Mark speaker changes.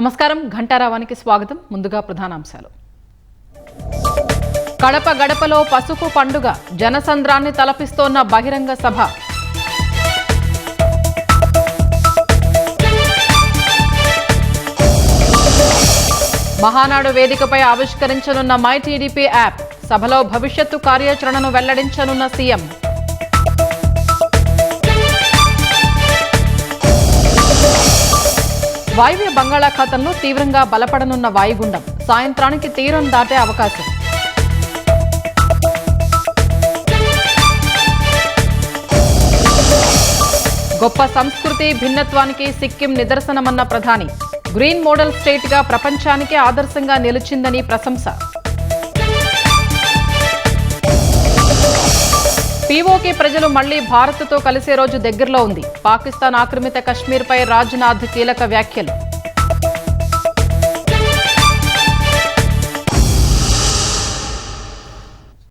Speaker 1: నమస్కారం ఘంటారావానికి స్వాగతం. ముందుగా ప్రధానాంశాలు. కడప గడపలో పసుపు పండుగ, జనసంద్రాన్ని తలపిస్తోన్న బహిరంగ సభ. మహానాడు వేదికపై ఆవిష్కరించనున్న మై టీడీపీ యాప్, సభలో భవిష్యత్తు కార్యాచరణను వెల్లడించనున్న సీఎం. వాయువ్య బంగాళాఖాతంలో తీవ్రంగా బలపడనున్న వాయుగుండం, సాయంత్రానికి తీరం దాటే అవకాశం. గొప్ప సంస్కృతి భిన్నత్వానికి సిక్కిం నిదర్శనమన్న ప్రధాని, గ్రీన్ మోడల్ స్టేట్ గా ప్రపంచానికే ఆదర్శంగా నిలిచిందని ప్రశంస. పీఓకే ప్రజలు మళ్లీ భారత్తో కలిసే రోజు దగ్గరలో ఉంది. పాకిస్తాన్ ఆక్రమిత కశ్మీర్పై రాజ్నాథ్ కీలక వ్యాఖ్యలు.